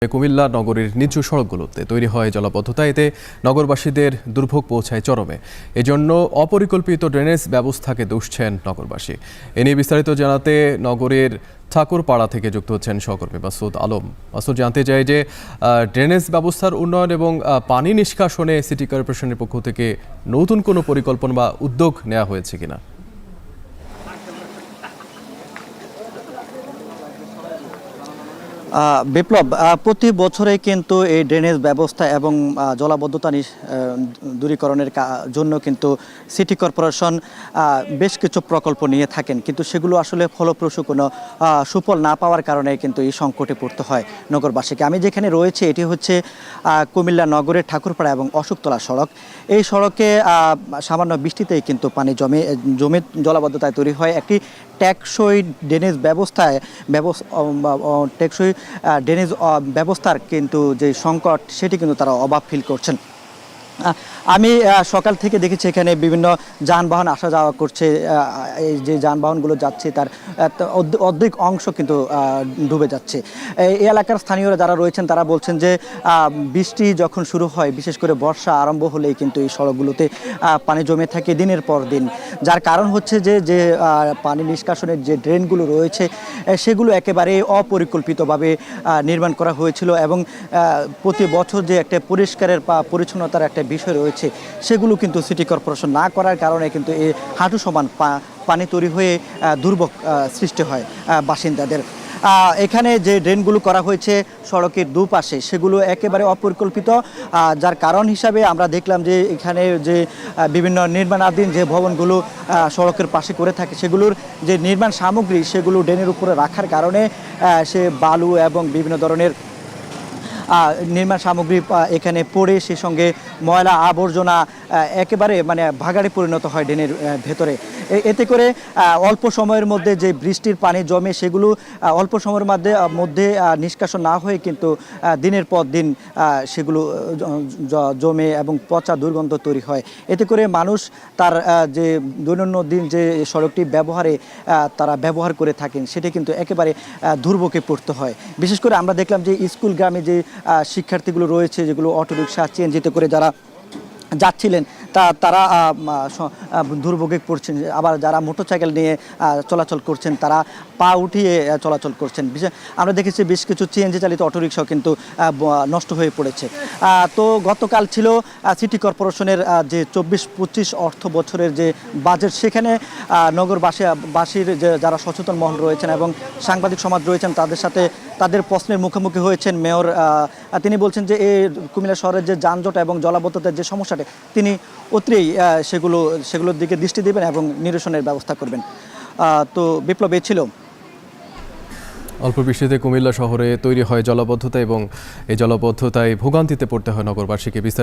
কুমিল্লা নগরীর নিচু সড়কগুলোতে তৈরি হয় জলাবদ্ধতা, এতে নগরবাসীদের দুর্ভোগ পৌঁছায় চরমে। এজন্য অপরিকল্পিত ড্রেনেজ ব্যবস্থাকে দুষছেন নগরবাসী। এ নিয়ে বিস্তারিত জানাতে নগরের ঠাকুরপাড়া থেকে যুক্ত হচ্ছেন সহকর্মী মাসুদ আলম। মাসুদ, জানতে চাই যে ড্রেনেজ ব্যবস্থার উন্নয়ন এবং পানি নিষ্কাশনে সিটি কর্পোরেশনের পক্ষ থেকে নতুন কোনো পরিকল্পনা বা উদ্যোগ নেওয়া হয়েছে কিনা? বিপ্লব, প্রতি বছরে কিন্তু এই ড্রেনেজ ব্যবস্থা এবং জলাবদ্ধতা দূরীকরণের জন্য কিন্তু সিটি কর্পোরেশন বেশ কিছু প্রকল্প নিয়ে থাকেন, কিন্তু সেগুলো আসলে ফলপ্রসূ কোনো সুফল না পাওয়ার কারণে কিন্তু এই সংকটে পড়তে হয় নগরবাসীকে। আমি যেখানে রয়েছে এটি হচ্ছে কুমিল্লা নগরের ঠাকুরপাড়া এবং অশোকতলা সড়ক। এই সড়কে সামান্য বৃষ্টিতেই কিন্তু পানি জমে জলাবদ্ধতায় তৈরি হয়। একটি টেকসই ড্রেনেজ টেকসই ড্রেনেজ ব্যবস্থার কিন্তু যে সংকট, সেটি কিন্তু তারা অভাব ফিল করছেন। আমি সকাল থেকে দেখেছি এখানে বিভিন্ন যানবাহন আসা যাওয়া করছে। এই যে যানবাহনগুলো যাচ্ছে তার অর্ধেক অংশ কিন্তু ডুবে যাচ্ছে। এই এলাকার স্থানীয়রা যারা রয়েছেন তারা বলছেন যে বৃষ্টি যখন শুরু হয়, বিশেষ করে বর্ষা আরম্ভ হলেই কিন্তু এই সড়কগুলোতে পানি জমে থাকে দিনের পর দিন। যার কারণ হচ্ছে যে পানি নিষ্কাশনের যে ড্রেনগুলো রয়েছে সেগুলো একেবারে অপরিকল্পিতভাবে নির্মাণ করা হয়েছিল, এবং প্রতি বছর যে একটা পরিষ্কারের পরিচ্ছন্নতার একটা বিষয় রয়েছে সেগুলো কিন্তু সিটি কর্পোরেশন না করার কারণে কিন্তু এই হাঁটু সমান পানি তৈরি হয়ে দুর্ভোগ সৃষ্টি হয় বাসিন্দাদের। এখানে যে ড্রেনগুলো করা হয়েছে সড়কের দুপাশে, সেগুলো একেবারে অপরিকল্পিত। যার কারণ হিসাবে আমরা দেখলাম যে এখানে যে বিভিন্ন নির্মাণাধীন যে ভবনগুলো সড়কের পাশে করে থাকে সেগুলোর যে নির্মাণ সামগ্রী সেগুলো ড্রেনের উপরে রাখার কারণে সে বালু এবং বিভিন্ন ধরনের নির্মাণ সামগ্রী এখানে পড়ে, সে সঙ্গে ময়লা আবর্জনা একেবারে ভাগাড়ে পরিণত হয় ড্রেনের ভেতরে। এতে করে অল্প সময়ের মধ্যে যে বৃষ্টির পানি জমে সেগুলো অল্প সময়ের মধ্যে নিষ্কাশন না হয়ে কিন্তু দিনের পর দিন সেগুলো জমে এবং পচা দুর্গন্ধ তৈরি হয়। এতে করে মানুষ তার যে দৈনন্দিন যে সড়কটি তারা ব্যবহার করে থাকেন সেটি কিন্তু একেবারে দুর্ভোগে পড়তে হয়। বিশেষ করে আমরা দেখলাম যে স্কুল গ্রামে যে শিক্ষার্থীগুলো রয়েছে, যেগুলো অটোরিকশা চেঞ্জিতে করে যারা যাচ্ছিলেন তারা দুর্ভোগে পড়ছেন। আবার যারা মোটরসাইকেল নিয়ে চলাচল করছেন তারা পা উঠিয়ে চলাচল করছেন। আমরা দেখেছি বেশ কিছু সিএনজি চালিত অটোরিকশাও কিন্তু নষ্ট হয়ে পড়েছে। তো গতকাল ছিল সিটি কর্পোরেশনের যে 24-25 অর্থ বছরের যে বাজেট, সেখানে নগরবাসীর যে যারা সচেতন মহল রয়েছেন এবং সাংবাদিক সমাজ রয়েছেন তাদের প্রশ্নের মুখোমুখি হয়েছেন মেয়র। তিনি বলছেন যে এই কুমিল্লা শহরের যে যানজট এবং জলাবদ্ধতার যে সমস্যাটা, তিনি অতিই সেগুলোর দিকে দৃষ্টি দেবেন এবং নিরসনের ব্যবস্থা করবেন। তো বিপ্লব, এই ছিল। অল্প বৃষ্টিতে কুমিল্লা শহরে তৈরি হয় জলাবদ্ধতা এবং এই জলাবদ্ধতায় ভোগান্তিতে পড়তে হয় নগরবাসীকে। বিস্তারিত